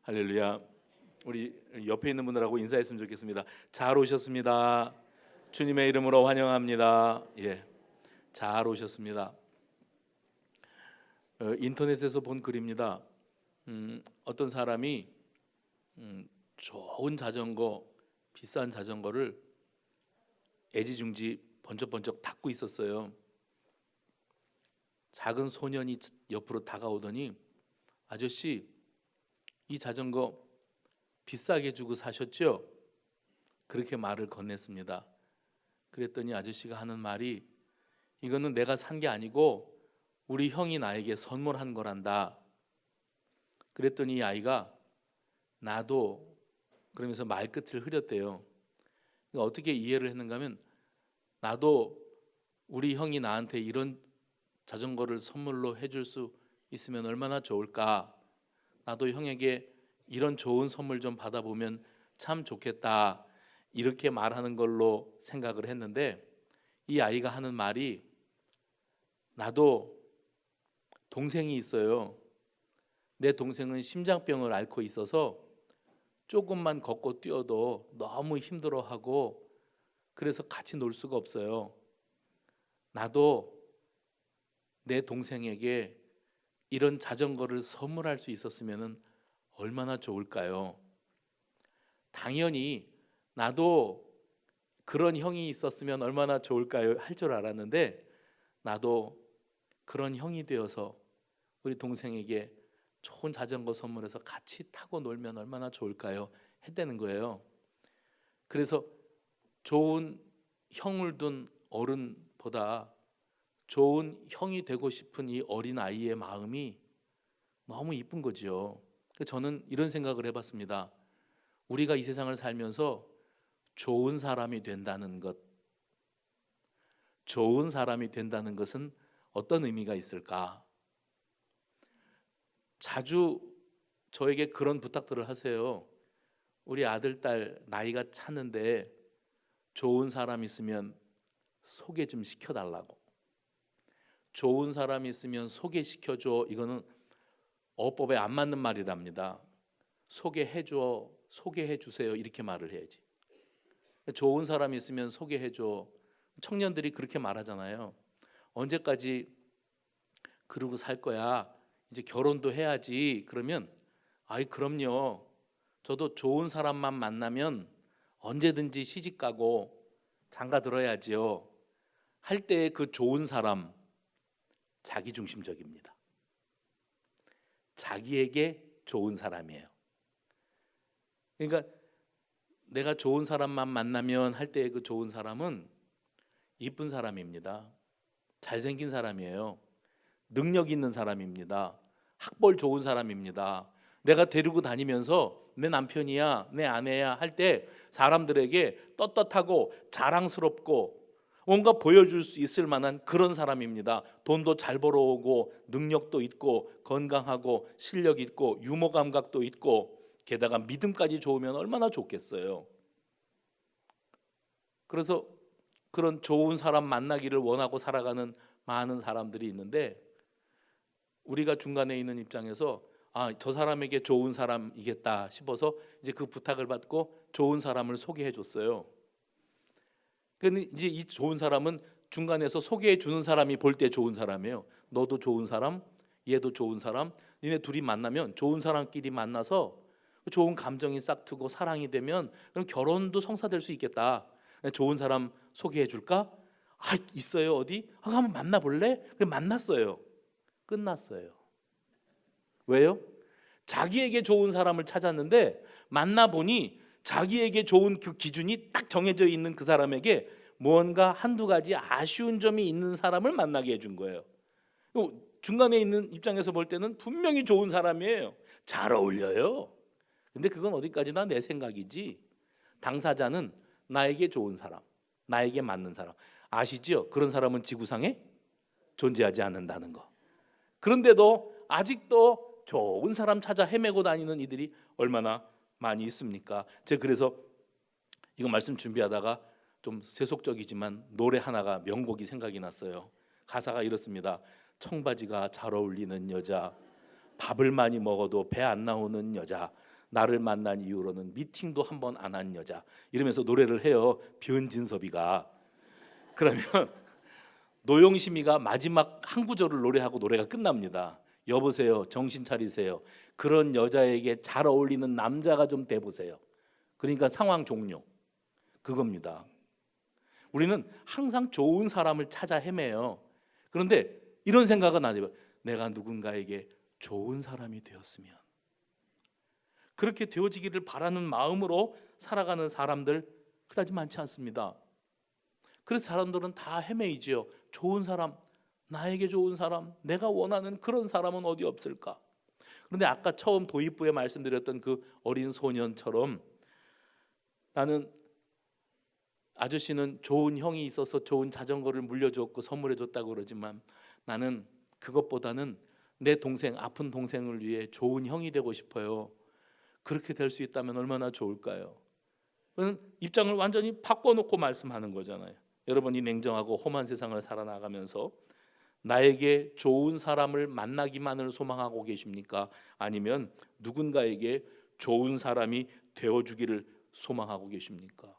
할렐루야. 우리 옆에 있는 분들하고 인사했으면 좋겠습니다. 잘 오셨습니다. 주님의 이름으로 환영합니다. 예, 잘 오셨습니다. 인터넷에서 본 글입니다. 어떤 사람이 좋은 자전거, 비싼 자전거를 애지중지 번쩍번쩍 닦고 있었어요. 작은 소년이 옆으로 다가오더니, 아저씨, 이 자전거 비싸게 주고 사셨죠? 그렇게 말을 건넸습니다. 그랬더니 아저씨가 하는 말이, 이거는 내가 산 게 아니고 우리 형이 나에게 선물한 거란다. 그랬더니 이 아이가 나도, 그러면서 말끝을 흐렸대요. 그러니까 어떻게 이해를 했는가 하면, 나도 우리 형이 나한테 이런 자전거를 선물로 해줄 수 있으면 얼마나 좋을까. 나도 형에게 이런 좋은 선물 좀 받아보면 참 좋겠다. 이렇게 말하는 걸로 생각을 했는데, 이 아이가 하는 말이, 나도 동생이 있어요. 내 동생은 심장병을 앓고 있어서 조금만 걷고 뛰어도 너무 힘들어하고, 그래서 같이 놀 수가 없어요. 나도 내 동생에게 이런 자전거를 선물할 수 있었으면 얼마나 좋을까요? 당연히 나도 그런 형이 있었으면 얼마나 좋을까요? 할 줄 알았는데, 나도 그런 형이 되어서 우리 동생에게 좋은 자전거 선물해서 같이 타고 놀면 얼마나 좋을까요? 했다는 거예요. 그래서 좋은 형을 둔 어른보다 좋은 형이 되고 싶은 이 어린 아이의 마음이 너무 이쁜 거죠. 저는 이런 생각을 해봤습니다. 우리가 이 세상을 살면서 좋은 사람이 된다는 것, 좋은 사람이 된다는 것은 어떤 의미가 있을까? 자주 저에게 그런 부탁들을 하세요. 우리 아들, 딸 나이가 차는데 좋은 사람 있으면 소개 좀 시켜달라고. 좋은 사람 있으면 소개시켜줘. 이거는 어법에 안 맞는 말이랍니다. 소개해줘, 소개해주세요, 이렇게 말을 해야지. 좋은 사람 있으면 소개해줘. 청년들이 그렇게 말하잖아요. 언제까지 그러고 살 거야? 이제 결혼도 해야지. 그러면, 아이 그럼요, 저도 좋은 사람만 만나면 언제든지 시집가고 장가 들어야지요. 할 때 그 좋은 사람 자기중심적입니다. 자기에게 좋은 사람이에요. 그러니까 내가 좋은 사람만 만나면 할 때 그 좋은 사람은 이쁜 사람입니다. 잘생긴 사람이에요. 능력 있는 사람입니다. 학벌 좋은 사람입니다. 내가 데리고 다니면서 내 남편이야, 내 아내야 할 때 사람들에게 떳떳하고 자랑스럽고 뭔가 보여줄 수 있을 만한 그런 사람입니다. 돈도 잘 벌어오고 능력도 있고 건강하고 실력 있고 유머 감각도 있고 게다가 믿음까지 좋으면 얼마나 좋겠어요. 그래서 그런 좋은 사람 만나기를 원하고 살아가는 많은 사람들이 있는데, 우리가 중간에 있는 입장에서 저 사람에게 좋은 사람이겠다 싶어서 이제 그 부탁을 받고 좋은 사람을 소개해 줬어요. 근데 이제 이 좋은 사람은 중간에서 소개해 주는 사람이 볼 때 좋은 사람이에요. 너도 좋은 사람, 얘도 좋은 사람, 니네 둘이 만나면 좋은 사람끼리 만나서 좋은 감정이 싹트고 사랑이 되면 그럼 결혼도 성사될 수 있겠다. 좋은 사람 소개해 줄까? 있어요. 어디? 한번 만나볼래? 그래 만났어요. 끝났어요. 왜요? 자기에게 좋은 사람을 찾았는데 만나보니 자기에게 좋은 그 기준이 딱 정해져 있는 그 사람에게 뭔가 한두 가지 아쉬운 점이 있는 사람을 만나게 해준 거예요. 중간에 있는 입장에서 볼 때는 분명히 좋은 사람이에요. 잘 어울려요. 근데 그건 어디까지나 내 생각이지, 당사자는 나에게 좋은 사람, 나에게 맞는 사람. 아시죠? 그런 사람은 지구상에 존재하지 않는다는 거. 그런데도 아직도 좋은 사람 찾아 헤매고 다니는 이들이 얼마나 많이 있습니까? 제가 그래서 이거 말씀 준비하다가 좀 세속적이지만 노래 하나가, 명곡이 생각이 났어요. 가사가 이렇습니다. 청바지가 잘 어울리는 여자, 밥을 많이 먹어도 배 안 나오는 여자, 나를 만난 이후로는 미팅도 한 번 안 한 여자 이러면서 노래를 해요. 변진섭이가. 그러면 노영심이가 마지막 한 구절을 노래하고 노래가 끝납니다. 여보세요, 정신 차리세요. 그런 여자에게 잘 어울리는 남자가 좀 돼보세요. 그러니까 상황 종료. 그겁니다. 우리는 항상 좋은 사람을 찾아 헤매요. 그런데 이런 생각은 안 해요. 내가 누군가에게 좋은 사람이 되었으면. 그렇게 되어지기를 바라는 마음으로 살아가는 사람들 그다지 많지 않습니다. 그래서 사람들은 다 헤매이지요. 좋은 사람, 나에게 좋은 사람, 내가 원하는 그런 사람은 어디 없을까? 그런데 아까 처음 도입부에 말씀드렸던 그 어린 소년처럼 나는 아저씨는 좋은 형이 있어서 좋은 자전거를 물려줬고 선물해줬다고 그러지만 나는 그것보다는 내 동생, 아픈 동생을 위해 좋은 형이 되고 싶어요. 그렇게 될 수 있다면 얼마나 좋을까요? 그는 입장을 완전히 바꿔놓고 말씀하는 거잖아요. 여러분, 이 냉정하고 험한 세상을 살아나가면서 나에게 좋은 사람을 만나기만을 소망하고 계십니까? 아니면 누군가에게 좋은 사람이 되어주기를 소망하고 계십니까?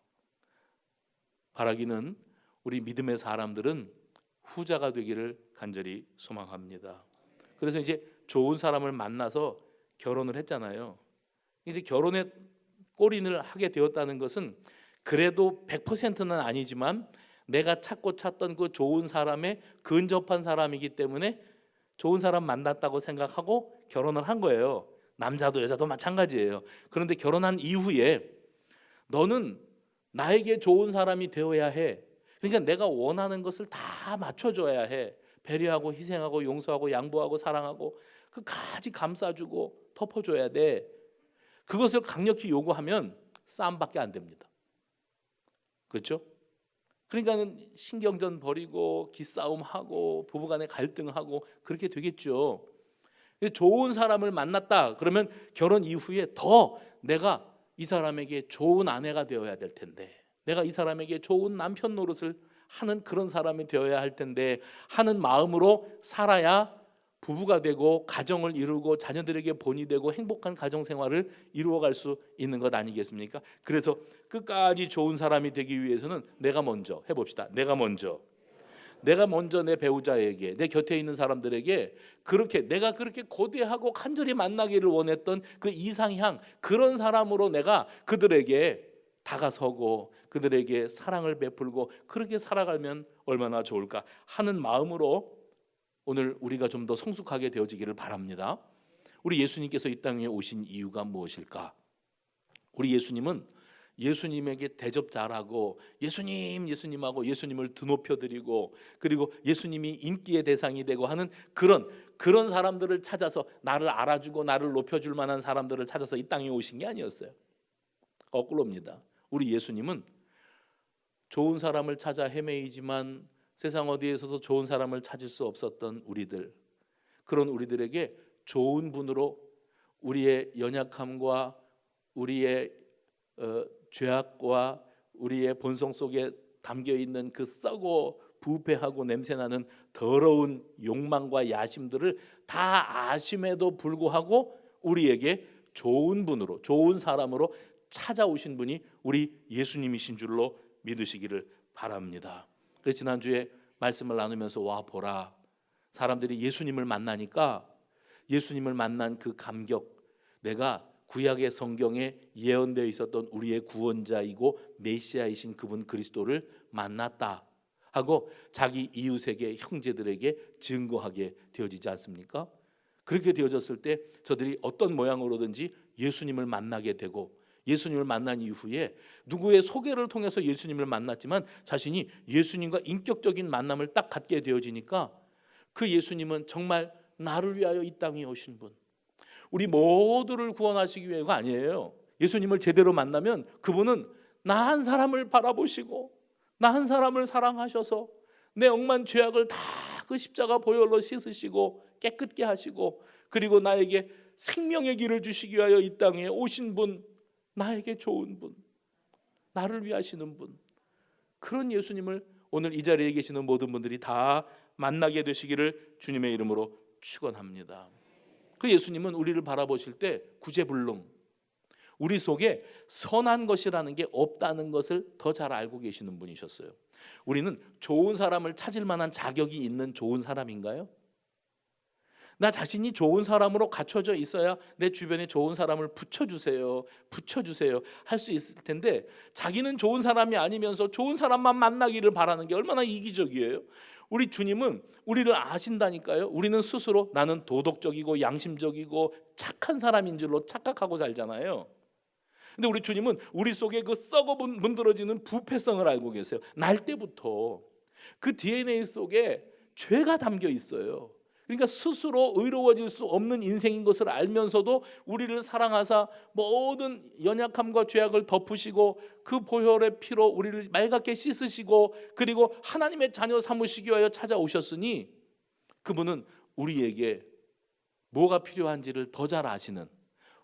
바라기는 우리 믿음의 사람들은 후자가 되기를 간절히 소망합니다. 그래서 이제 좋은 사람을 만나서 결혼을 했잖아요. 이제 결혼에 골인을 하게 되었다는 것은 그래도 100%는 아니지만 내가 찾고 찾던 그 좋은 사람에 근접한 사람이기 때문에 좋은 사람 만났다고 생각하고 결혼을 한 거예요. 남자도 여자도 마찬가지예요. 그런데 결혼한 이후에 너는 나에게 좋은 사람이 되어야 해. 그러니까 내가 원하는 것을 다 맞춰줘야 해. 배려하고 희생하고 용서하고 양보하고 사랑하고 그까지 감싸주고 덮어줘야 돼. 그것을 강력히 요구하면 싸움밖에 안 됩니다. 그렇죠? 그러니까는 신경전 벌이고 기싸움하고 부부간에 갈등하고 그렇게 되겠죠. 좋은 사람을 만났다 그러면 결혼 이후에 더 내가 이 사람에게 좋은 아내가 되어야 될 텐데, 내가 이 사람에게 좋은 남편 노릇을 하는 그런 사람이 되어야 할 텐데 하는 마음으로 살아야 부부가 되고 가정을 이루고 자녀들에게 본이 되고 행복한 가정 생활을 이루어갈 수 있는 것 아니겠습니까? 그래서 끝까지 좋은 사람이 되기 위해서는 내가 먼저 해봅시다. 내가 먼저 내 배우자에게, 내 곁에 있는 사람들에게 내가 그렇게 고대하고 간절히 만나기를 원했던 그 이상향, 그런 사람으로 내가 그들에게 다가서고 그들에게 사랑을 베풀고 그렇게 살아가면 얼마나 좋을까 하는 마음으로 오늘 우리가 좀 더 성숙하게 되어지기를 바랍니다. 우리 예수님께서 이 땅에 오신 이유가 무엇일까? 우리 예수님은 예수님에게 대접 잘하고 예수님하고 예수님을 드높여드리고 그리고 예수님이 인기의 대상이 되고 하는 그런 사람들을 찾아서 나를 알아주고 나를 높여줄 만한 사람들을 찾아서 이 땅에 오신 게 아니었어요. 거꾸로입니다. 우리 예수님은 좋은 사람을 찾아 헤매이지만 세상 어디에서도 좋은 사람을 찾을 수 없었던 우리들, 그런 우리들에게 좋은 분으로 우리의 연약함과 우리의 죄악과 우리의 본성 속에 담겨있는 그 썩고 부패하고 냄새나는 더러운 욕망과 야심들을 다 아심에도 불구하고 우리에게 좋은 분으로, 좋은 사람으로 찾아오신 분이 우리 예수님이신 줄로 믿으시기를 바랍니다. 그래서 지난주에 말씀을 나누면서 와 보라, 사람들이 예수님을 만나니까 예수님을 만난 그 감격, 내가 구약의 성경에 예언되어 있었던 우리의 구원자이고 메시아이신 그분 그리스도를 만났다 하고 자기 이웃에게, 형제들에게 증거하게 되어지지 않습니까? 그렇게 되어졌을 때 저들이 어떤 모양으로든지 예수님을 만나게 되고, 예수님을 만난 이후에 누구의 소개를 통해서 예수님을 만났지만 자신이 예수님과 인격적인 만남을 딱 갖게 되어지니까 그 예수님은 정말 나를 위하여 이 땅에 오신 분, 우리 모두를 구원하시기 위해가 아니에요. 예수님을 제대로 만나면 그분은 나 한 사람을 바라보시고 나 한 사람을 사랑하셔서 내 억만 죄악을 다 그 십자가 보혈로 씻으시고 깨끗게 하시고 그리고 나에게 생명의 길을 주시기 위하여 이 땅에 오신 분, 나에게 좋은 분, 나를 위하시는 분, 그런 예수님을 오늘 이 자리에 계시는 모든 분들이 다 만나게 되시기를 주님의 이름으로 축원합니다. 그 예수님은 우리를 바라보실 때 구제불능, 우리 속에 선한 것이라는 게 없다는 것을 더 잘 알고 계시는 분이셨어요. 우리는 좋은 사람을 찾을 만한 자격이 있는 좋은 사람인가요? 나 자신이 좋은 사람으로 갖춰져 있어야 내 주변에 좋은 사람을 붙여주세요 할 수 있을 텐데, 자기는 좋은 사람이 아니면서 좋은 사람만 만나기를 바라는 게 얼마나 이기적이에요. 우리 주님은 우리를 아신다니까요. 우리는 스스로 나는 도덕적이고 양심적이고 착한 사람인 줄로 착각하고 살잖아요. 근데 우리 주님은 우리 속에 그 썩어 문드러지는 부패성을 알고 계세요. 날 때부터 그 DNA 속에 죄가 담겨 있어요. 그러니까 스스로 의로워질 수 없는 인생인 것을 알면서도 우리를 사랑하사 모든 연약함과 죄악을 덮으시고 그 보혈의 피로 우리를 맑게 씻으시고 그리고 하나님의 자녀 삼으시기 위하여 찾아오셨으니, 그분은 우리에게 뭐가 필요한지를 더 잘 아시는,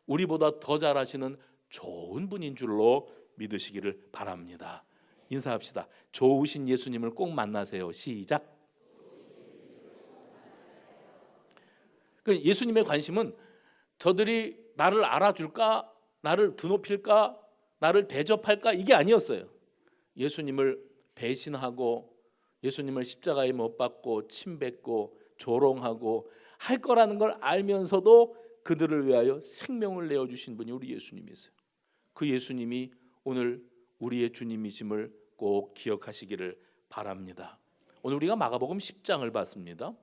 우리보다 더 잘 아시는 좋은 분인 줄로 믿으시기를 바랍니다. 인사합시다. 좋으신 예수님을 꼭 만나세요. 시작. 예수님의 관심은 저들이 나를 알아줄까, 나를 드높일까, 나를 대접할까, 이게 아니었어요. 예수님을 배신하고 예수님을 십자가에 못 박고 침뱉고 조롱하고 할 거라는 걸 알면서도 그들을 위하여 생명을 내어주신 분이 우리 예수님이세요. 그 예수님이 오늘 우리의 주님이심을 꼭 기억하시기를 바랍니다. 오늘 우리가 마가복음 10장을 봤습니다.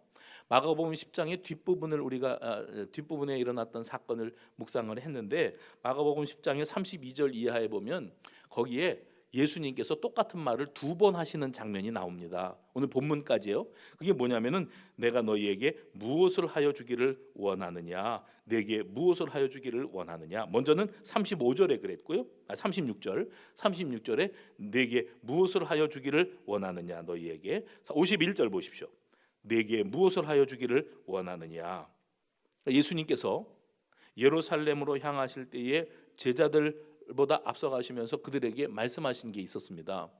마가복음 10장의 뒷부분을 우리가 뒷부분에 일어났던 사건을 묵상을 했는데, 마가복음 10장의 32절 이하에 보면 거기에 예수님께서 똑같은 말을 2번 하시는 장면이 나옵니다. 오늘 본문까지요. 그게 뭐냐면은 내가 너희에게 무엇을 하여 주기를 원하느냐, 내게 무엇을 하여 주기를 원하느냐. 먼저는 35절에 그랬고요. 36절에 내게 무엇을 하여 주기를 원하느냐 너희에게. 51절 보십시오. 내게 무엇을 하여 주기를 원하느냐. 예수님께서 예루살렘으로 향하실 때에 제자들보다 앞서가시면서 그들에게 말씀하신 게 있었습니다.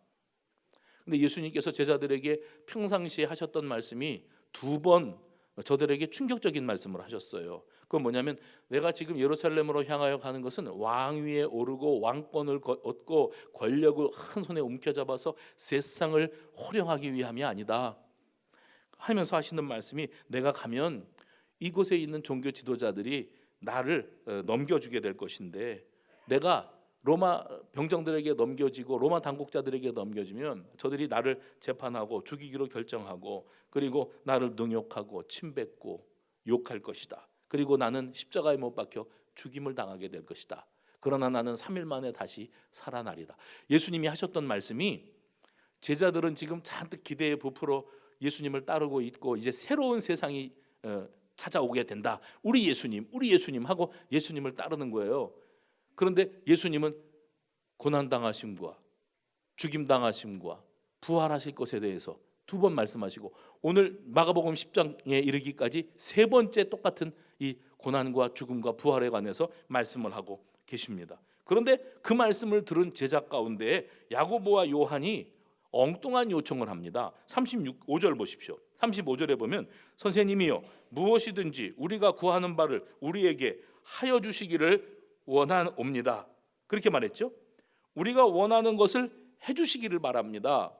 근데 예수님께서 제자들에게 평상시에 하셨던 말씀이 2번 저들에게 충격적인 말씀을 하셨어요. 그건 뭐냐면, 내가 지금 예루살렘으로 향하여 가는 것은 왕 위에 오르고 왕권을 얻고 권력을 한 손에 움켜잡아서 세상을 호령하기 위함이 아니다 하면서 하시는 말씀이, 내가 가면 이곳에 있는 종교 지도자들이 나를 넘겨주게 될 것인데, 내가 로마 병정들에게 넘겨지고 로마 당국자들에게 넘겨지면 저들이 나를 재판하고 죽이기로 결정하고 그리고 나를 능욕하고 침뱉고 욕할 것이다. 그리고 나는 십자가에 못 박혀 죽임을 당하게 될 것이다. 그러나 나는 3일 만에 다시 살아나리다. 예수님이 하셨던 말씀이, 제자들은 지금 잔뜩 기대에 부풀어 예수님을 따르고 있고 이제 새로운 세상이 찾아오게 된다. 우리 예수님 하고 예수님을 따르는 거예요. 그런데 예수님은 고난당하심과 죽임당하심과 부활하실 것에 대해서 2번 말씀하시고, 오늘 마가복음 10장에 이르기까지 3번째 똑같은 이 고난과 죽음과 부활에 관해서 말씀을 하고 계십니다. 그런데 그 말씀을 들은 제자 가운데 야고보와 요한이 엉뚱한 요청을 합니다. 35절 보십시오. 35절에 보면 선생님이여 무엇이든지 우리가 구하는 바를 우리에게 하여 주시기를 원하옵니다. 그렇게 말했죠. 우리가 원하는 것을 해주시기를 바랍니다.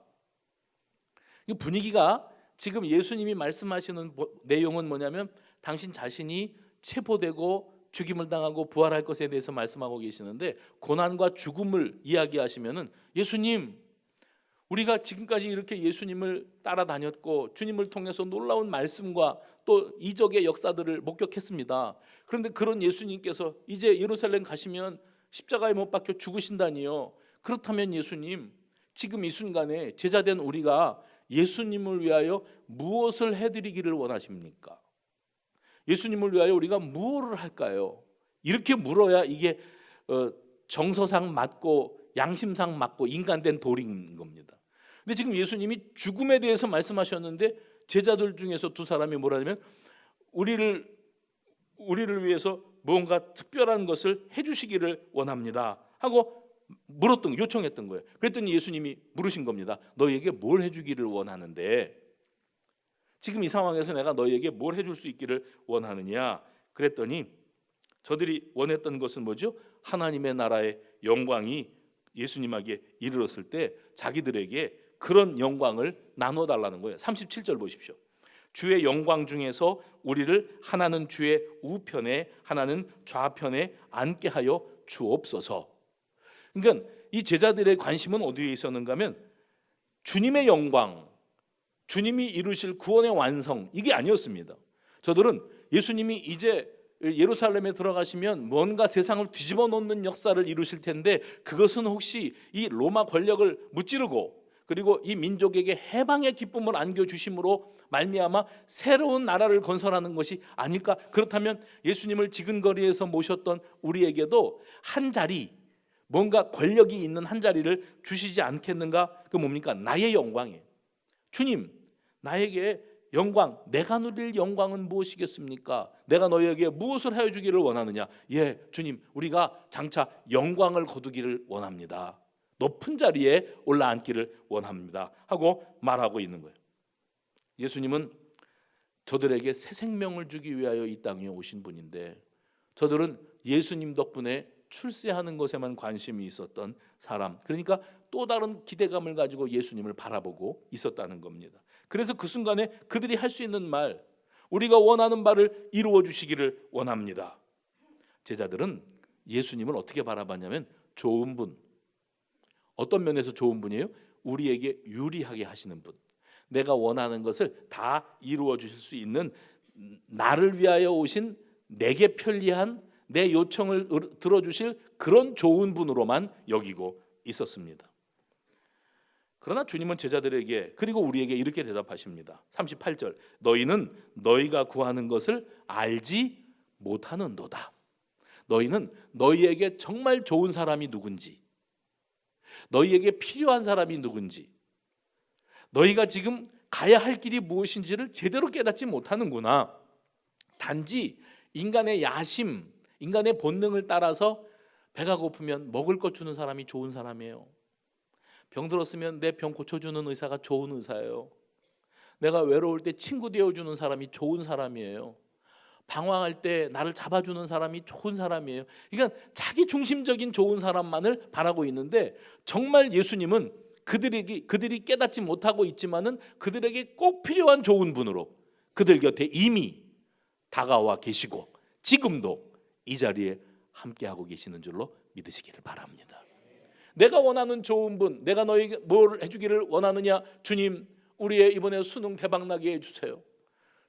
이 분위기가 지금 예수님이 말씀하시는 내용은 뭐냐면, 당신 자신이 체포되고 죽임을 당하고 부활할 것에 대해서 말씀하고 계시는데, 고난과 죽음을 이야기하시면은, 예수님, 우리가 지금까지 이렇게 예수님을 따라다녔고 주님을 통해서 놀라운 말씀과 또 이적의 역사들을 목격했습니다. 그런데 그런 예수님께서 이제 예루살렘 가시면 십자가에 못 박혀 죽으신다니요. 그렇다면 예수님, 지금 이 순간에 제자된 우리가 예수님을 위하여 무엇을 해드리기를 원하십니까? 예수님을 위하여 우리가 무엇을 할까요? 이렇게 물어야 이게 정서상 맞고 양심상 맞고 인간된 도리인 겁니다. 근데 지금 예수님이 죽음에 대해서 말씀하셨는데, 제자들 중에서 2사람이 뭐라 하냐면, 우리를 위해서 뭔가 특별한 것을 해주시기를 원합니다 하고 요청했던 거예요. 그랬더니 예수님이 물으신 겁니다. 너희에게 뭘 해주기를 원하는데, 지금 이 상황에서 내가 너희에게 뭘 해줄 수 있기를 원하느냐. 그랬더니 저들이 원했던 것은 뭐죠? 하나님의 나라의 영광이 예수님에게 이르렀을 때 자기들에게 그런 영광을 나눠달라는 거예요. 37절 보십시오. 주의 영광 중에서 우리를 하나는 주의 우편에 하나는 좌편에 앉게 하여 주옵소서. 그러니까 이 제자들의 관심은 어디에 있었는가 하면 주님의 영광, 주님이 이루실 구원의 완성, 이게 아니었습니다. 저들은 예수님이 이제 예루살렘에 들어가시면 뭔가 세상을 뒤집어 놓는 역사를 이루실 텐데 그것은 혹시 이 로마 권력을 무찌르고 그리고 이 민족에게 해방의 기쁨을 안겨주심으로 말미암아 새로운 나라를 건설하는 것이 아닐까? 그렇다면 예수님을 지근거리에서 모셨던 우리에게도 한 자리, 뭔가 권력이 있는 한 자리를 주시지 않겠는가? 그 뭡니까? 나의 영광이에요. 주님, 나에게 영광, 내가 누릴 영광은 무엇이겠습니까? 내가 너희에게 무엇을 해주기를 원하느냐? 예, 주님, 우리가 장차 영광을 거두기를 원합니다. 높은 자리에 올라앉기를 원합니다 하고 말하고 있는 거예요. 예수님은 저들에게 새 생명을 주기 위하여 이 땅에 오신 분인데 저들은 예수님 덕분에 출세하는 것에만 관심이 있었던 사람, 그러니까 또 다른 기대감을 가지고 예수님을 바라보고 있었다는 겁니다. 그래서 그 순간에 그들이 할 수 있는 말, 우리가 원하는 바를 이루어 주시기를 원합니다. 제자들은 예수님을 어떻게 바라봤냐면 좋은 분, 어떤 면에서 좋은 분이에요? 우리에게 유리하게 하시는 분, 내가 원하는 것을 다 이루어 주실 수 있는, 나를 위하여 오신, 내게 편리한, 내 요청을 들어주실 그런 좋은 분으로만 여기고 있었습니다. 그러나 주님은 제자들에게 그리고 우리에게 이렇게 대답하십니다. 38절, 너희는 너희가 구하는 것을 알지 못하는도다. 너희는 너희에게 정말 좋은 사람이 누군지, 너희에게 필요한 사람이 누군지, 너희가 지금 가야 할 길이 무엇인지를 제대로 깨닫지 못하는구나. 단지 인간의 야심, 인간의 본능을 따라서 배가 고프면 먹을 것 주는 사람이 좋은 사람이에요. 병 들었으면 내 병 고쳐주는 의사가 좋은 의사예요. 내가 외로울 때 친구 되어주는 사람이 좋은 사람이에요. 방황할 때 나를 잡아주는 사람이 좋은 사람이에요. 그러니까 자기 중심적인 좋은 사람만을 바라고 있는데 정말 예수님은 그들이 깨닫지 못하고 있지만은 그들에게 꼭 필요한 좋은 분으로 그들 곁에 이미 다가와 계시고 지금도 이 자리에 함께하고 계시는 줄로 믿으시기를 바랍니다. 내가 원하는 좋은 분, 내가 너에게 뭘 해주기를 원하느냐? 주님, 우리의 이번에 수능 대박나게 해주세요.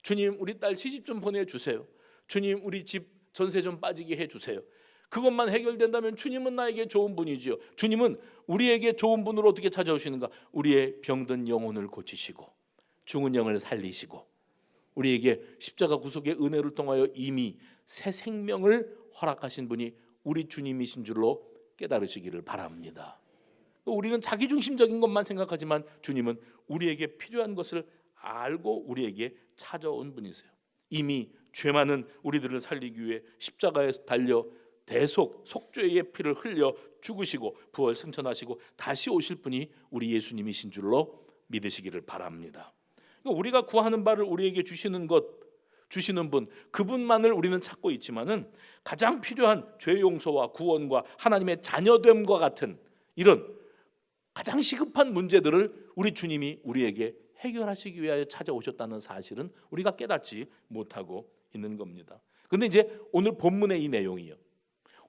주님, 우리 딸 시집 좀 보내주세요. 주님, 우리 집 전세 좀 빠지게 해주세요. 그것만 해결된다면 주님은 나에게 좋은 분이지요. 주님은 우리에게 좋은 분으로 어떻게 찾아오시는가? 우리의 병든 영혼을 고치시고 죽은 영을 살리시고 우리에게 십자가 구속의 은혜를 통하여 이미 새 생명을 허락하신 분이 우리 주님이신 줄로 깨달으시기를 바랍니다. 우리는 자기중심적인 것만 생각하지만 주님은 우리에게 필요한 것을 알고 우리에게 찾아온 분이세요. 이미 죄 많은 우리들을 살리기 위해 십자가에 달려 대속 속죄의 피를 흘려 죽으시고 부활 승천하시고 다시 오실 분이 우리 예수님이신 줄로 믿으시기를 바랍니다. 우리가 구하는 바를 우리에게 주시는 분, 그분만을 우리는 찾고 있지만은 가장 필요한 죄 용서와 구원과 하나님의 자녀됨과 같은 이런 가장 시급한 문제들을 우리 주님이 우리에게 해결하시기 위하여 찾아오셨다는 사실은 우리가 깨닫지 못하고 있는 겁니다. 그런데 이제 오늘 본문의 이 내용이요.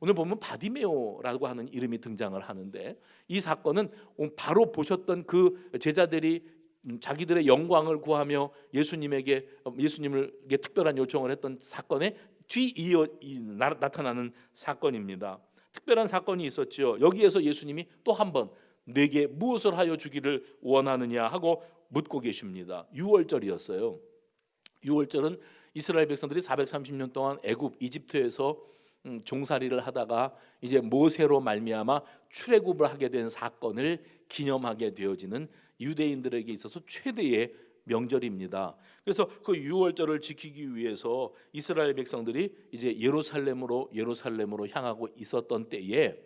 오늘 보면 바디메오라고 하는 이름이 등장을 하는데 이 사건은 바로 보셨던 그 제자들이 자기들의 영광을 구하며 예수님에게 특별한 요청을 했던 사건에 뒤이어 나타나는 사건입니다. 특별한 사건이 있었죠. 여기에서 예수님이 또 한 번 내게 무엇을 하여 주기를 원하느냐 하고 묻고 계십니다. 유월절이었어요. 유월절은 이스라엘 백성들이 430년 동안 이집트에서 종살이를 하다가 이제 모세로 말미암아 출애굽을 하게 된 사건을 기념하게 되어지는 유대인들에게 있어서 최대의 명절입니다. 그래서 그 유월절을 지키기 위해서 이스라엘 백성들이 이제 예루살렘으로 향하고 있었던 때에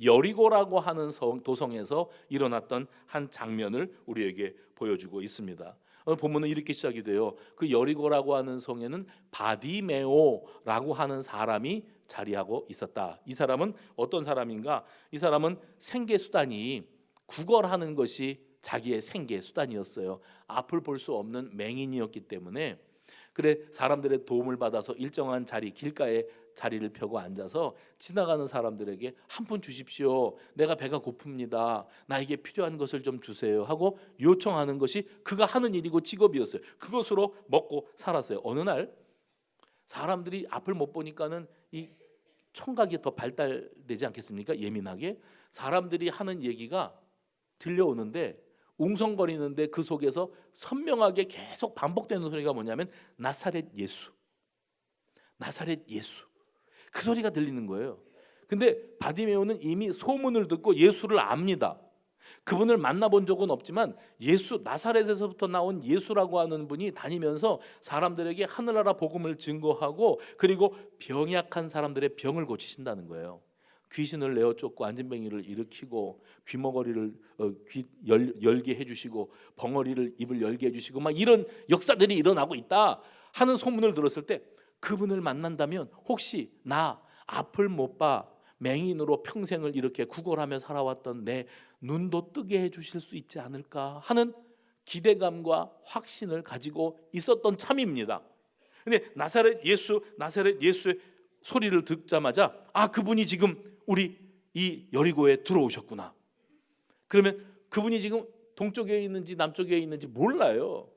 여리고라고 하는 도성에서 일어났던 한 장면을 우리에게 보여주고 있습니다. 오늘 본문은 이렇게 시작이 돼요. 그 여리고라고 하는 성에는 바디메오라고 하는 사람이 자리하고 있었다. 이 사람은 어떤 사람인가? 이 사람은 생계 수단이 구걸하는 것이 자기의 생계 수단이었어요. 앞을 볼 수 없는 맹인이었기 때문에 그래 사람들의 도움을 받아서 일정한 자리 길가에 자리를 펴고 앉아서 지나가는 사람들에게 한 푼 주십시오. 내가 배가 고픕니다. 나에게 필요한 것을 좀 주세요 하고 요청하는 것이 그가 하는 일이고 직업이었어요. 그것으로 먹고 살았어요. 어느 날 사람들이 앞을 못 보니까는 이 청각이 더 발달되지 않겠습니까? 예민하게 사람들이 하는 얘기가 들려오는데 웅성거리는데 그 속에서 선명하게 계속 반복되는 소리가 뭐냐면 나사렛 예수, 나사렛 예수, 그 소리가 들리는 거예요. 근데 바디메오는 이미 소문을 듣고 예수를 압니다. 그분을 만나본 적은 없지만 예수, 나사렛에서부터 나온 예수라고 하는 분이 다니면서 사람들에게 하늘나라 복음을 증거하고 그리고 병약한 사람들의 병을 고치신다는 거예요. 귀신을 내어 쫓고 안진뱅이를 일으키고 귀머거리를 열게 해주시고 벙어리를 입을 열게 해주시고 막 이런 역사들이 일어나고 있다 하는 소문을 들었을 때 그분을 만난다면 혹시 나 앞을 못 봐 맹인으로 평생을 이렇게 구걸하며 살아왔던 내 눈도 뜨게 해주실 수 있지 않을까 하는 기대감과 확신을 가지고 있었던 참입니다. 근데 나사렛 예수의 소리를 듣자마자 아 그분이 지금 우리 이 여리고에 들어오셨구나. 그러면 그분이 지금 동쪽에 있는지 남쪽에 있는지 몰라요.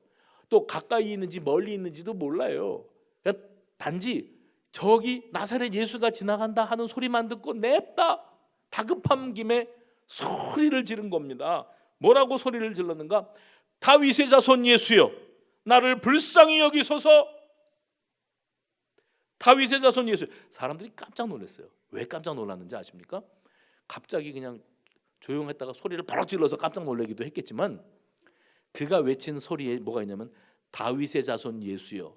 또 가까이 있는지 멀리 있는지도 몰라요. 그러니까 단지 저기 나사렛 예수가 지나간다 하는 소리만 듣고 냅다 다급한 김에 소리를 지른 겁니다. 뭐라고 소리를 질렀는가? 다윗의 자손 예수여 나를 불쌍히 여기소서. 다윗의 자손 예수. 사람들이 깜짝 놀랐어요. 왜 깜짝 놀랐는지 아십니까? 갑자기 그냥 조용했다가 소리를 바로 질러서 깜짝 놀라기도 했겠지만 그가 외친 소리에 뭐가 있냐면 다윗의 자손 예수여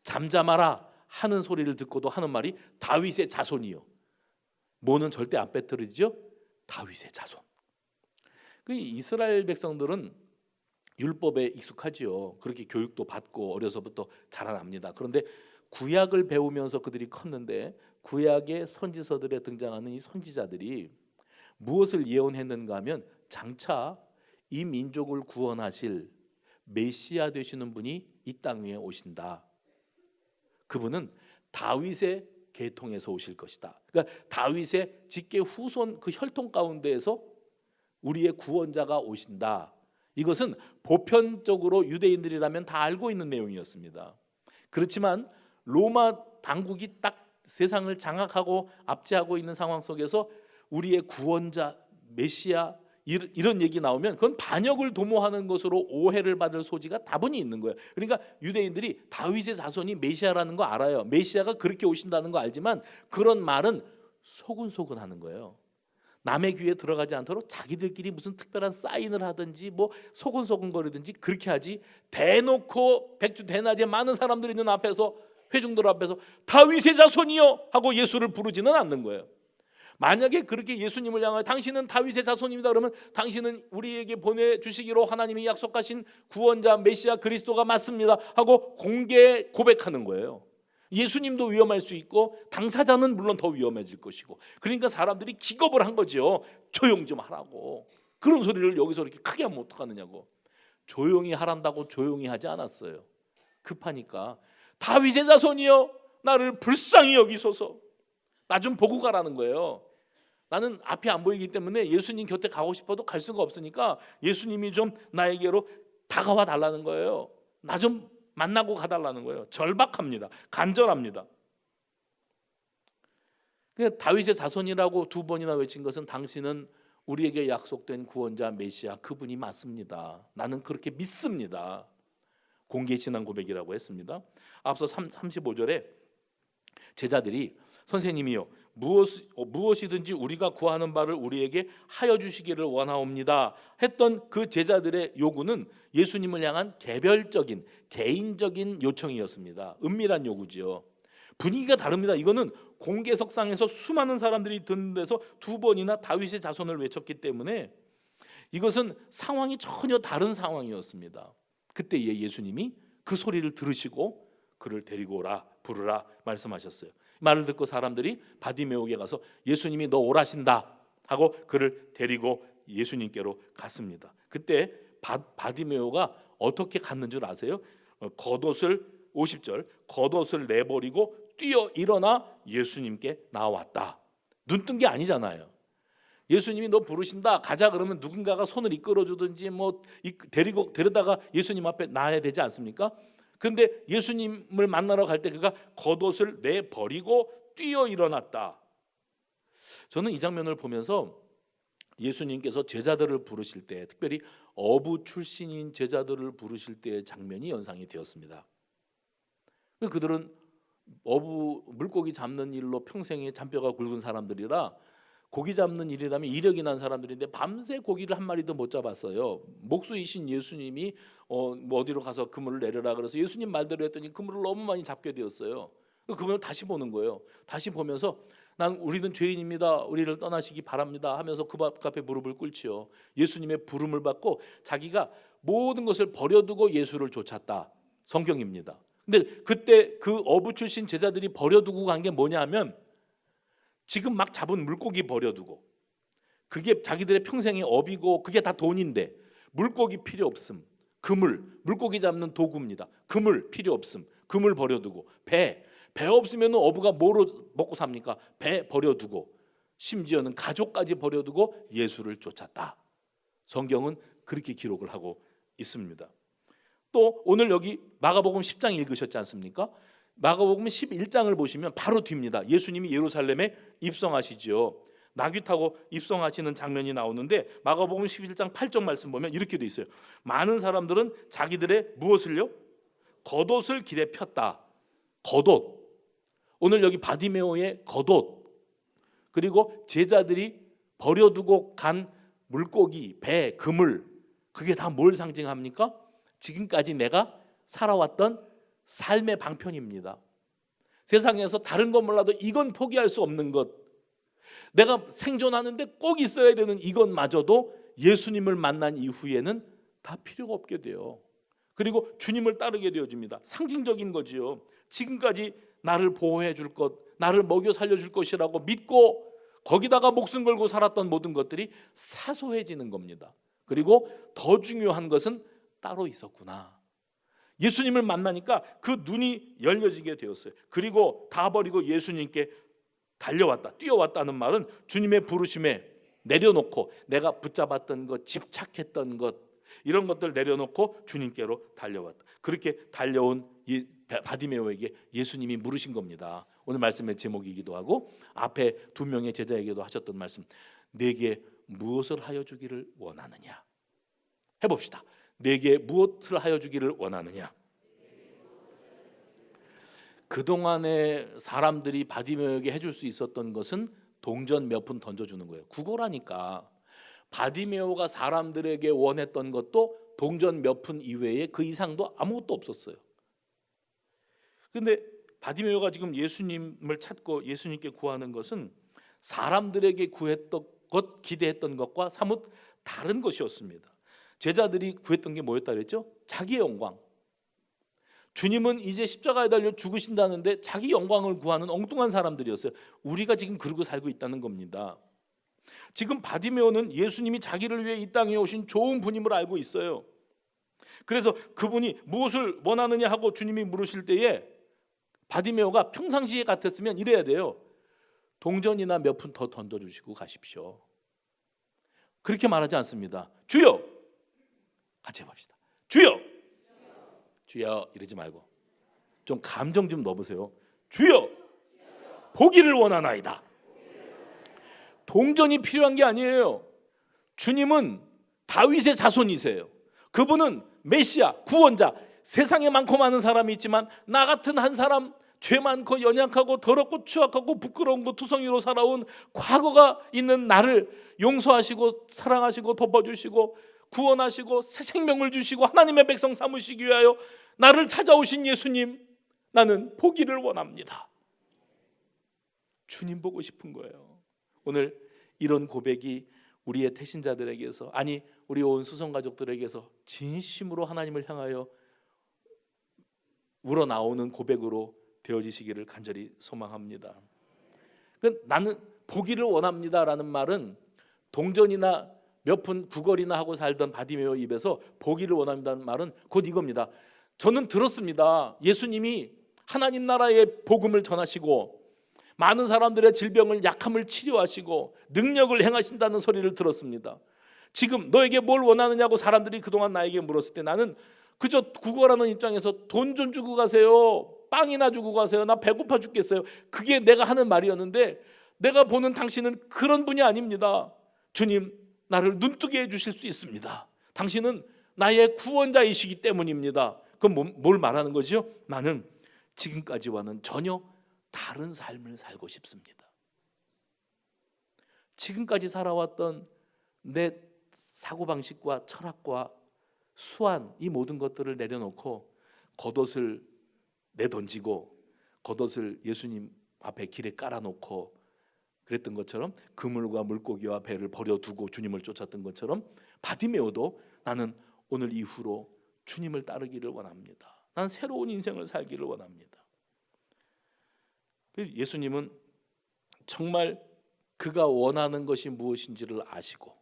잠잠하라 하는 소리를 듣고도 하는 말이 다윗의 자손이요. 뭐는 절대 안 빼뜨리죠? 다윗의 자손. 그 이스라엘 백성들은 율법에 익숙하지요. 그렇게 교육도 받고 어려서부터 자라납니다. 그런데 구약을 배우면서 그들이 컸는데 구약의 선지서들에 등장하는 이 선지자들이 무엇을 예언했는가 하면 장차 이 민족을 구원하실 메시아 되시는 분이 이 땅 위에 오신다. 그분은 다윗의 계통에서 오실 것이다. 그러니까 다윗의 직계 후손 그 혈통 가운데에서 우리의 구원자가 오신다. 이것은 보편적으로 유대인들이라면 다 알고 있는 내용이었습니다. 그렇지만 로마 당국이 딱 세상을 장악하고 압제하고 있는 상황 속에서 우리의 구원자 메시아 이런 얘기 나오면 그건 반역을 도모하는 것으로 오해를 받을 소지가 다분히 있는 거예요. 그러니까 유대인들이 다윗의 자손이 메시아라는 거 알아요. 메시아가 그렇게 오신다는 거 알지만 그런 말은 소근소근 하는 거예요. 남의 귀에 들어가지 않도록 자기들끼리 무슨 특별한 사인을 하든지 뭐 소근소근거리든지 그렇게 하지 대놓고 백주 대낮에 많은 사람들이 있는 앞에서 회중들 앞에서 다윗의 자손이요 하고 예수를 부르지는 않는 거예요. 만약에 그렇게 예수님을 향하여 당신은 다윗의 자손입니다 그러면 당신은 우리에게 보내주시기로 하나님이 약속하신 구원자 메시아 그리스도가 맞습니다 하고 공개 고백하는 거예요. 예수님도 위험할 수 있고 당사자는 물론 더 위험해질 것이고 그러니까 사람들이 기겁을 한 거죠. 조용 좀 하라고. 그런 소리를 여기서 이렇게 크게 하면 어떡하느냐고. 조용히 하란다고 조용히 하지 않았어요. 급하니까 다윗의 자손이여 나를 불쌍히 여기소서. 나 좀 보고 가라는 거예요. 나는 앞이 안 보이기 때문에 예수님 곁에 가고 싶어도 갈 수가 없으니까 예수님이 좀 나에게로 다가와 달라는 거예요. 나 좀 만나고 가달라는 거예요. 절박합니다. 간절합니다. 다윗의 자손이라고 두 번이나 외친 것은 당신은 우리에게 약속된 구원자 메시아 그분이 맞습니다. 나는 그렇게 믿습니다. 공개 신앙 고백이라고 했습니다. 앞서 35절에 제자들이 선생님이요 무엇이든지 우리가 구하는 바를 우리에게 하여 주시기를 원하옵니다 했던 그 제자들의 요구는 예수님을 향한 개별적인 개인적인 요청이었습니다. 은밀한 요구지요. 분위기가 다릅니다. 이거는 공개석상에서 수많은 사람들이 듣는 데서 두 번이나 다윗의 자손을 외쳤기 때문에 이것은 상황이 전혀 다른 상황이었습니다. 그때에 예수님이 그 소리를 들으시고 그를 데리고 오라 부르라 말씀하셨어요. 말을 듣고 사람들이 바디메오에게 가서 예수님이 너 오라신다 하고 그를 데리고 예수님께로 갔습니다. 그때 바디메오가 어떻게 갔는 줄 아세요? 겉옷을 50절 겉옷을 내버리고 뛰어 일어나 예수님께 나왔다. 눈뜬 게 아니잖아요. 예수님이 너 부르신다 가자 그러면 누군가가 손을 이끌어 주든지 뭐 데려다가 예수님 앞에 놔야 되지 않습니까? 그런데 예수님을 만나러 갈 때 그가 겉옷을 내버리고 뛰어 일어났다. 저는 이 장면을 보면서 예수님께서 제자들을 부르실 때, 특별히 어부 출신인 제자들을 부르실 때의 장면이 연상이 되었습니다. 그들은 어부 물고기 잡는 일로 평생에 잔뼈가 굵은 사람들이라 고기 잡는 일이라면 이력이 난 사람들인데 밤새 고기를 한 마리도 못 잡았어요. 목수이신 예수님이 뭐 어디로 가서 그물을 내려라 그래서 예수님 말대로 했더니 그물을 너무 많이 잡게 되었어요. 그물을 다시 보는 거예요. 다시 보면서 난 우리는 죄인입니다. 우리를 떠나시기 바랍니다 하면서 그 앞에 무릎을 꿇지요. 예수님의 부름을 받고 자기가 모든 것을 버려두고 예수를 쫓았다. 성경입니다. 근데 그때 그 어부 출신 제자들이 버려두고 간 게 뭐냐 하면 지금 막 잡은 물고기 버려두고 그게 자기들의 평생의 업이고 그게 다 돈인데 물고기 필요 없음. 그물, 물고기 잡는 도구입니다. 그물 필요 없음. 그물 버려두고 배 없으면 어부가 뭐로 먹고 삽니까? 배 버려두고 심지어는 가족까지 버려두고 예수를 쫓았다. 성경은 그렇게 기록을 하고 있습니다. 또 오늘 여기 마가복음 10장 읽으셨지 않습니까? 마가복음 11장을 보시면 바로 뒤입니다. 예수님이 예루살렘에 입성하시죠. 나귀 타고 입성하시는 장면이 나오는데 마가복음 11장 8절 말씀 보면 이렇게 돼 있어요. 많은 사람들은 자기들의 무엇을요? 겉옷을 길에 폈다. 겉옷. 오늘 여기 바디메오의 겉옷. 그리고 제자들이 버려두고 간 물고기, 배, 그물. 그게 다 뭘 상징합니까? 지금까지 내가 살아왔던 삶의 방편입니다. 세상에서 다른 건 몰라도 이건 포기할 수 없는 것, 내가 생존하는데 꼭 있어야 되는 이것마저도 예수님을 만난 이후에는 다 필요가 없게 돼요. 그리고 주님을 따르게 되어집니다. 상징적인 거지요. 지금까지 나를 보호해 줄 것, 나를 먹여 살려줄 것이라고 믿고 거기다가 목숨 걸고 살았던 모든 것들이 사소해지는 겁니다. 그리고 더 중요한 것은 따로 있었구나. 예수님을 만나니까 그 눈이 열려지게 되었어요. 그리고 다 버리고 예수님께 달려왔다, 뛰어왔다는 말은 주님의 부르심에 내려놓고 내가 붙잡았던 것, 집착했던 것, 이런 것들 내려놓고 주님께로 달려왔다. 그렇게 달려온 이 바디메오에게 예수님이 물으신 겁니다. 오늘 말씀의 제목이기도 하고 앞에 두 명의 제자에게도 하셨던 말씀, 내게 무엇을 하여 주기를 원하느냐. 해봅시다. 내게 무엇을 하여 주기를 원하느냐. 그동안에 사람들이 바디메오에게 해줄 수 있었던 것은 동전 몇 푼 던져주는 거예요. 국어라니까. 바디메오가 사람들에게 원했던 것도 동전 몇 푼 이외에 그 이상도 아무것도 없었어요. 그런데 바디메오가 지금 예수님을 찾고 예수님께 구하는 것은 사람들에게 구했던 것, 기대했던 것과 사뭇 다른 것이었습니다. 제자들이 구했던 게 뭐였다 그랬죠? 자기의 영광. 주님은 이제 십자가에 달려 죽으신다는데 자기 영광을 구하는 엉뚱한 사람들이었어요. 우리가 지금 그러고 살고 있다는 겁니다. 지금 바디메오는 예수님이 자기를 위해 이 땅에 오신 좋은 분임을 알고 있어요. 그래서 그분이 무엇을 원하느냐 하고 주님이 물으실 때에 바디메오가 평상시에 같았으면 이래야 돼요. 동전이나 몇 푼 더 던져주시고 가십시오. 그렇게 말하지 않습니다. 주여! 같이 해봅시다. 주여! 주여 이러지 말고 좀 감정 좀 넣어보세요. 주여! 보기를 원하나이다. 동전이 필요한 게 아니에요. 주님은 다윗의 자손이세요. 그분은 메시아, 구원자. 세상에 많고 많은 사람이 있지만 나 같은 한 사람, 죄 많고 연약하고 더럽고 추악하고 부끄러운 거 투성이로 살아온 과거가 있는 나를 용서하시고 사랑하시고 덮어주시고 구원하시고 새 생명을 주시고 하나님의 백성 삼으시기 위하여 나를 찾아오신 예수님, 나는 보기를 원합니다. 주님 보고 싶은 거예요. 오늘 이런 고백이 우리의 태신자들에게서, 아니 우리 온 수성가족들에게서 진심으로 하나님을 향하여 우러나오는 고백으로 되어지시기를 간절히 소망합니다. 나는 보기를 원합니다라는 말은 동전이나 몇 푼 구걸이나 하고 살던 바디메오 입에서 보기를 원합니다는 말은 곧 이겁니다. 저는 들었습니다. 예수님이 하나님 나라의 복음을 전하시고 많은 사람들의 질병을 약함을 치료하시고 능력을 행하신다는 소리를 들었습니다. 지금 너에게 뭘 원하느냐고 사람들이 그동안 나에게 물었을 때 나는 그저 구걸하는 입장에서 돈 좀 주고 가세요. 빵이나 주고 가세요. 나 배고파 죽겠어요. 그게 내가 하는 말이었는데 내가 보는 당신은 그런 분이 아닙니다. 주님, 나를 눈뜨게 해주실 수 있습니다. 당신은 나의 구원자이시기 때문입니다. 그럼 뭘 말하는 거죠? 나는 지금까지와는 전혀 다른 삶을 살고 싶습니다. 지금까지 살아왔던 내 사고방식과 철학과 수완, 이 모든 것들을 내려놓고 겉옷을 내던지고 겉옷을 예수님 앞에 길에 깔아놓고 그랬던 것처럼 그물과 물고기와 배를 버려두고 주님을 쫓았던 것처럼 바디메오도 나는 오늘 이후로 주님을 따르기를 원합니다. 난 새로운 인생을 살기를 원합니다. 예수님은 정말 그가 원하는 것이 무엇인지를 아시고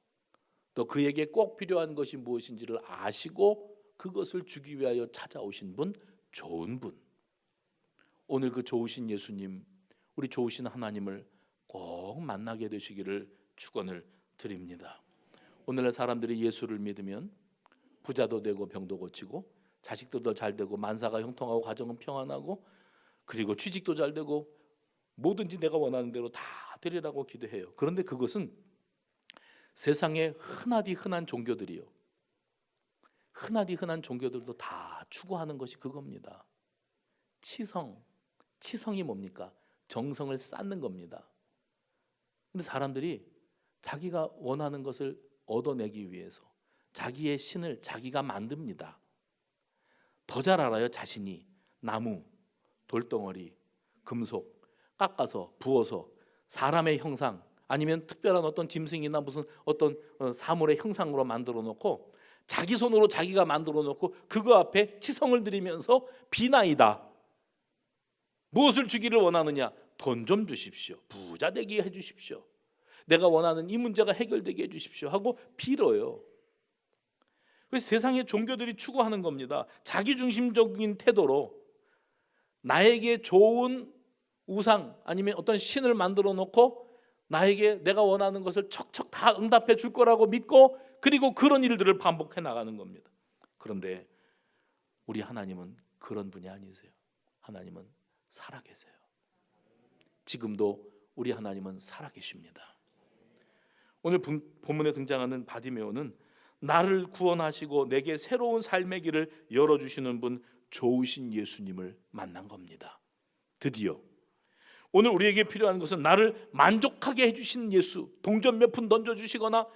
또 그에게 꼭 필요한 것이 무엇인지를 아시고 그것을 주기 위하여 찾아오신 분, 좋은 분. 오늘 그 좋으신 예수님, 우리 좋으신 하나님을 꼭 만나게 되시기를 축원을 드립니다. 오늘날 사람들이 예수를 믿으면 부자도 되고 병도 고치고 자식들도 잘 되고 만사가 형통하고 가정은 평안하고 그리고 취직도 잘 되고 뭐든지 내가 원하는 대로 다 되리라고 기도해요. 그런데 그것은 세상에 흔하디 흔한 종교들이요, 흔하디 흔한 종교들도 다 추구하는 것이 그겁니다. 치성이 뭡니까? 정성을 쌓는 겁니다. 근데 사람들이 자기가 원하는 것을 얻어내기 위해서 자기의 신을 자기가 만듭니다. 더 잘 알아요. 자신이 나무, 돌덩어리, 금속 깎아서 부어서 사람의 형상 아니면 특별한 어떤 짐승이나 무슨 어떤 사물의 형상으로 만들어 놓고 자기 손으로 자기가 만들어 놓고 그거 앞에 치성을 드리면서 비나이다. 무엇을 주기를 원하느냐? 돈 좀 주십시오. 부자 되게 해주십시오. 내가 원하는 이 문제가 해결되게 해주십시오 하고 빌어요. 그래서 세상의 종교들이 추구하는 겁니다. 자기중심적인 태도로 나에게 좋은 우상 아니면 어떤 신을 만들어 놓고 나에게 내가 원하는 것을 척척 다 응답해 줄 거라고 믿고 그리고 그런 일들을 반복해 나가는 겁니다. 그런데 우리 하나님은 그런 분이 아니세요. 하나님은 살아계세요. 지금도 우리 하나님은 살아계십니다. 오늘 본문에 등장하는 바디메오는 나를 구원하시고 내게 새로운 삶의 길을 열어주시는 분, 좋으신 예수님을 만난 겁니다. 드디어 오늘 우리에게 필요한 것은 나를 만족하게 해주신 예수, 동전 몇 푼 던져주시거나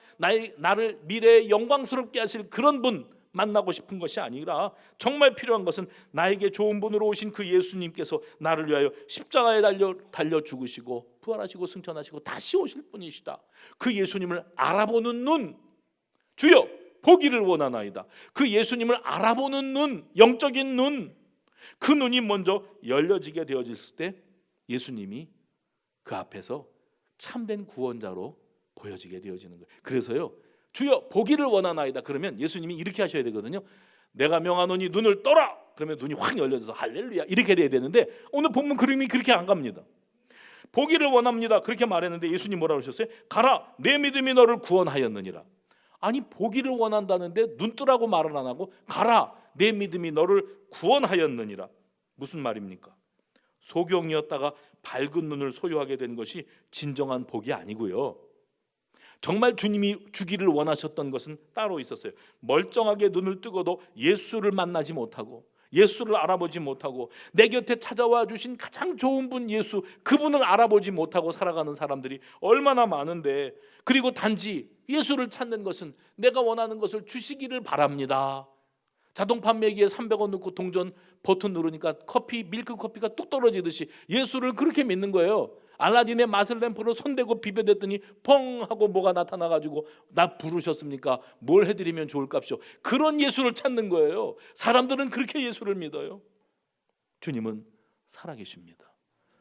나를 미래에 영광스럽게 하실 그런 분 만나고 싶은 것이 아니라 정말 필요한 것은 나에게 좋은 분으로 오신 그 예수님께서 나를 위하여 십자가에 달려 죽으시고 부활하시고 승천하시고 다시 오실 분이시다. 그 예수님을 알아보는 눈, 주여 보기를 원하나이다. 그 예수님을 알아보는 눈, 영적인 눈, 그 눈이 먼저 열려지게 되어졌을 때 예수님이 그 앞에서 참된 구원자로 보여지게 되어지는 거예요. 그래서요, 주여 보기를 원하나이다. 그러면 예수님이 이렇게 하셔야 되거든요. 내가 명하노니 눈을 떠라. 그러면 눈이 확 열려져서 할렐루야 이렇게 돼야 되는데 오늘 본문 그림이 그렇게 안 갑니다. 보기를 원합니다. 그렇게 말했는데 예수님 뭐라고 하셨어요? 가라, 내 믿음이 너를 구원하였느니라. 아니 보기를 원한다는데 눈 뜨라고 말을 안 하고 가라, 내 믿음이 너를 구원하였느니라. 무슨 말입니까? 소경이었다가 밝은 눈을 소유하게 된 것이 진정한 복이 아니고요, 정말 주님이 주기를 원하셨던 것은 따로 있었어요. 멀쩡하게 눈을 뜨고도 예수를 만나지 못하고 예수를 알아보지 못하고 내 곁에 찾아와 주신 가장 좋은 분 예수, 그분을 알아보지 못하고 살아가는 사람들이 얼마나 많은데, 그리고 단지 예수를 찾는 것은 내가 원하는 것을 주시기를 바랍니다. 자동 판매기에 300원 넣고 동전 버튼 누르니까 밀크 커피가 뚝 떨어지듯이 예수를 그렇게 믿는 거예요. 알라딘의 마술 램프로 손대고 비벼댔더니 펑 하고 뭐가 나타나가지고 나 부르셨습니까? 뭘 해드리면 좋을까쇼? 그런 예수를 찾는 거예요. 사람들은 그렇게 예수를 믿어요. 주님은 살아계십니다.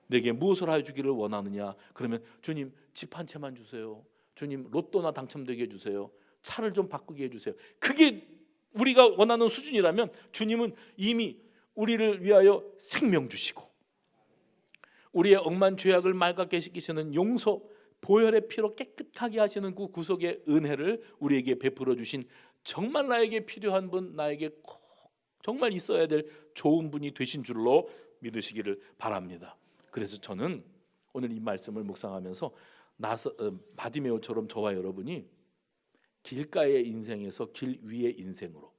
내게 무엇을 하여 주기를 원하느냐? 그러면 주님 집 한 채만 주세요. 주님 로또나 당첨되게 해주세요. 차를 좀 바꾸게 해주세요. 그게 우리가 원하는 수준이라면 주님은 이미 우리를 위하여 생명 주시고 우리의 억만 죄악을 맑게 씻기시는 용서, 보혈의 피로 깨끗하게 하시는 그 구속의 은혜를 우리에게 베풀어 주신 정말 나에게 필요한 분, 나에게 꼭 정말 있어야 될 좋은 분이 되신 줄로 믿으시기를 바랍니다. 그래서 저는 오늘 이 말씀을 묵상하면서 바디메오처럼 저와 여러분이 길가의 인생에서 길 위의 인생으로,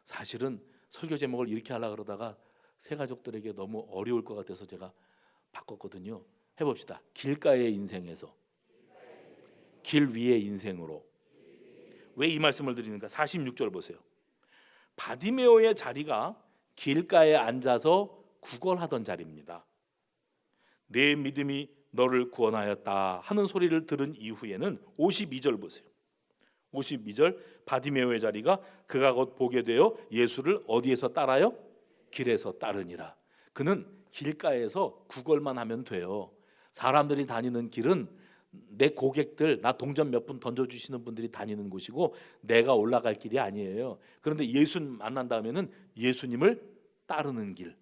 사실은 설교 제목을 이렇게 하려고 그러다가 새 가족들에게 너무 어려울 것 같아서 제가 바꿨거든요. 해봅시다. 길가의 인생에서 길 위의 인생으로. 왜 이 말씀을 드리는가? 46절 보세요. 바디메오의 자리가 길가에 앉아서 구걸하던 자리입니다. 내 믿음이 너를 구원하였다 하는 소리를 들은 이후에는 52절 보세요. 52절 바디메오의 자리가 그가 곧 보게 되어 예수를 어디에서 따라요? 길에서 따르니라. 그는 길가에서 구걸만 하면 돼요. 사람들이 다니는 길은 내 고객들, 나 동전 몇 분 던져주시는 분들이 다니는 곳이고 내가 올라갈 길이 아니에요. 그런데 예수 만난 다음에는 예수님을 따르는 길,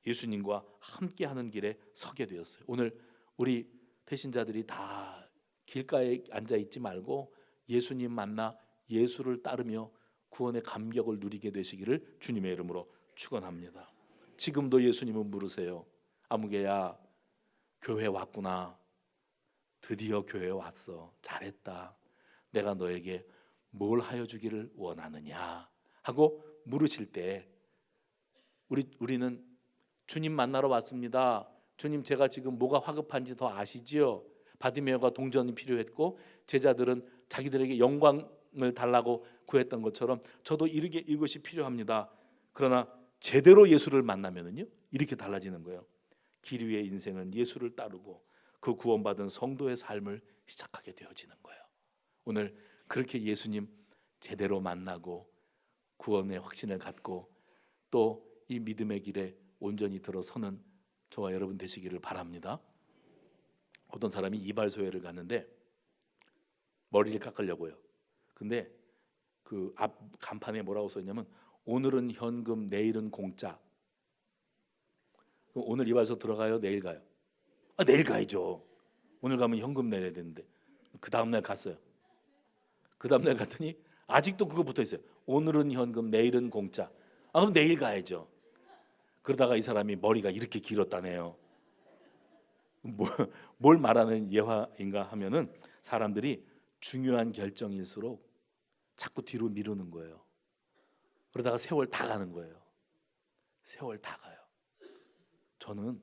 예수님과 함께하는 길에 서게 되었어요. 오늘 우리 태신자들이 다 길가에 앉아있지 말고 예수님 만나 예수를 따르며 구원의 감격을 누리게 되시기를 주님의 이름으로 축원합니다. 지금도 예수님은 물으세요. 아무개야, 교회 왔구나. 드디어 교회 왔어. 잘했다. 내가 너에게 뭘 하여 주기를 원하느냐 하고 물으실 때 우리는 주님 만나러 왔습니다. 주님, 제가 지금 뭐가 화급한지 더 아시지요? 바디메오가 동전이 필요했고 제자들은 자기들에게 영광을 달라고 구했던 것처럼 저도 이것이 필요합니다. 그러나 제대로 예수를 만나면은요 이렇게 달라지는 거예요. 길 위의 인생은 예수를 따르고 그 구원받은 성도의 삶을 시작하게 되어지는 거예요. 오늘 그렇게 예수님 제대로 만나고 구원의 확신을 갖고 또 이 믿음의 길에 온전히 들어서는 저와 여러분 되시기를 바랍니다. 어떤 사람이 이발소회를 갔는데 머리를 깎으려고요. 근데 그 앞 간판에 뭐라고 써있냐면 오늘은 현금, 내일은 공짜. 오늘 이발소 들어가요? 내일 가요? 내일 가야죠. 오늘 가면 현금 내야 되는데. 그 다음날 갔어요. 그 다음날 갔더니 아직도 그거 붙어있어요. 오늘은 현금, 내일은 공짜. 그럼 내일 가야죠. 그러다가 이 사람이 머리가 이렇게 길었다네요. 뭘 말하는 예화인가 하면은 사람들이 중요한 결정일수록 자꾸 뒤로 미루는 거예요. 그러다가 세월 다 가는 거예요. 세월 다 가요. 저는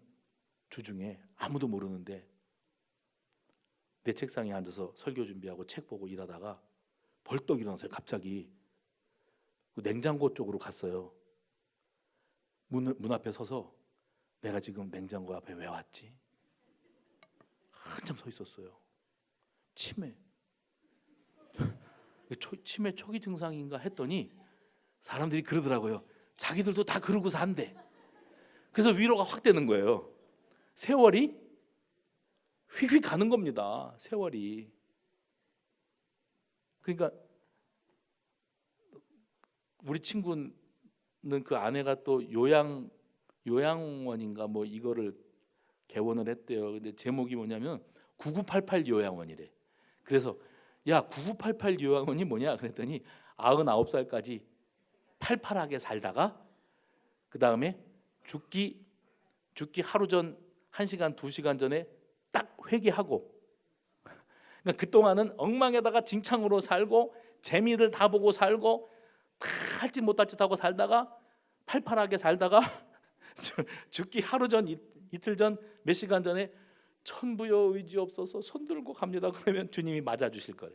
주중에 아무도 모르는데 내 책상에 앉아서 설교 준비하고 책 보고 일하다가 벌떡 일어나서 갑자기 냉장고 쪽으로 갔어요. 문 앞에 서서 내가 지금 냉장고 앞에 왜 왔지? 한참 서 있었어요. 치매 초기 증상인가 했더니 사람들이 그러더라고요. 자기들도 다 그러고 산대. 그래서 위로가 확 되는 거예요. 세월이 휙휙 가는 겁니다. 세월이. 그러니까 우리 친구는 그 아내가 또 요양원인가 뭐 이거를 개원을 했대요. 근데 제목이 뭐냐면 9988 요양원이래. 그래서 야 9988 요양원이 뭐냐 그랬더니 99살까지 팔팔하게 살다가 그 다음에 죽기 하루 전 1시간 2시간 전에 딱 회개하고 그러니까 그동안은 엉망에다가 진창으로 살고 재미를 다 보고 살고 다 할지 못할 짓 하고 살다가 팔팔하게 살다가 죽기 하루 전 이틀 전 몇 시간 전에 천부여 의지 없어서 손 들고 갑니다. 그러면 주님이 맞아주실 거래.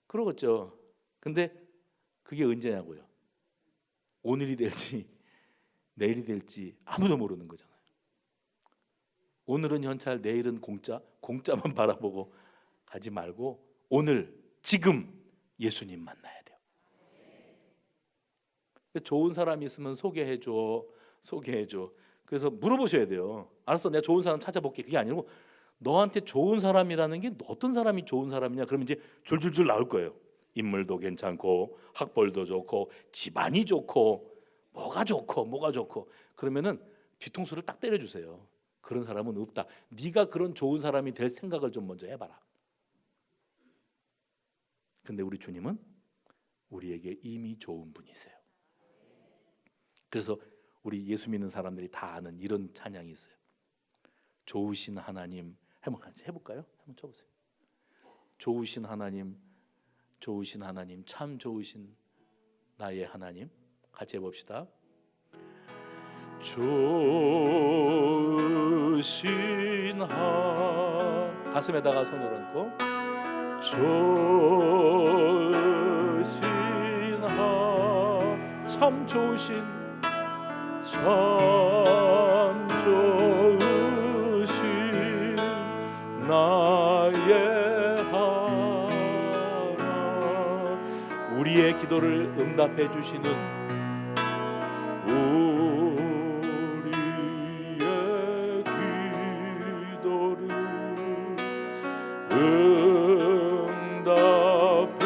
그러겠죠. 근데 그게 언제냐고요. 오늘이 될지 내일이 될지 아무도 모르는 거잖아요. 오늘은 현찰, 내일은 공짜만 바라보고 가지 말고 오늘 지금 예수님 만나야 돼요. 좋은 사람 있으면 소개해줘. 소개해줘. 그래서 물어보셔야 돼요. 알았어, 내가 좋은 사람 찾아볼게. 그게 아니고 너한테 좋은 사람이라는 게 어떤 사람이 좋은 사람이냐. 그러면 이제 줄줄줄 나올 거예요. 인물도 괜찮고 학벌도 좋고 집안이 좋고 뭐가 좋고 그러면은 뒤통수를 딱 때려주세요. 그런 사람은 없다. 네가 그런 좋은 사람이 될 생각을 좀 먼저 해봐라. 근데 우리 주님은 우리에게 이미 좋은 분이세요. 그래서 우리 예수 믿는 사람들이 다 아는 이런 찬양이 있어요. 좋으신 하나님, 한번 같이 해볼까요? 한번 쳐보세요. 좋으신 하나님, 좋으신 하나님, 참 좋으신 나의 하나님. 같이 해봅시다. 좋으신 가슴에다가 손을 얹고 좋으신 참 좋으신 참 좋으신 나의 하나 우리의 기도를 응답해 주시는 우리의 기도를 응답해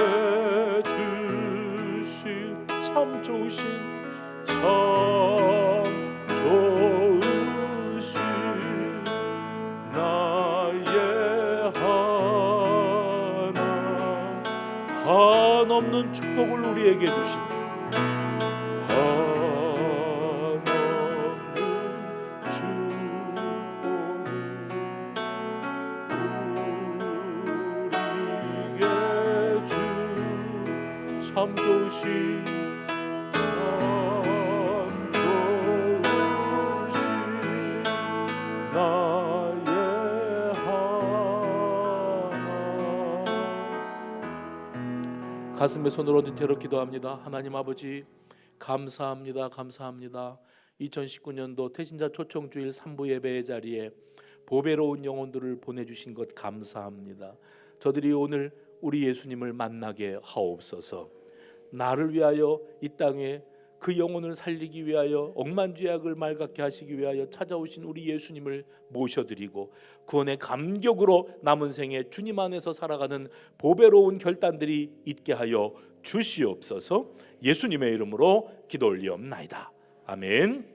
주신 참 좋으신 참 좋으신 나의 하나 한없는 축복을 우리에게 주시고 참 좋으신 참 좋으신 나의 하나 가슴에 손을 얹은 채로 기도합니다. 하나님 아버지 감사합니다. 2019년도 태신자 초청주일 3부 예배의 자리에 보배로운 영혼들을 보내주신 것 감사합니다. 저들이 오늘 우리 예수님을 만나게 하옵소서. 나를 위하여 이 땅에 그 영혼을 살리기 위하여 억만죄악을 맑게 하시기 위하여 찾아오신 우리 예수님을 모셔드리고 구원의 감격으로 남은 생에 주님 안에서 살아가는 보배로운 결단들이 있게 하여 주시옵소서. 예수님의 이름으로 기도 올리옵나이다. 아멘.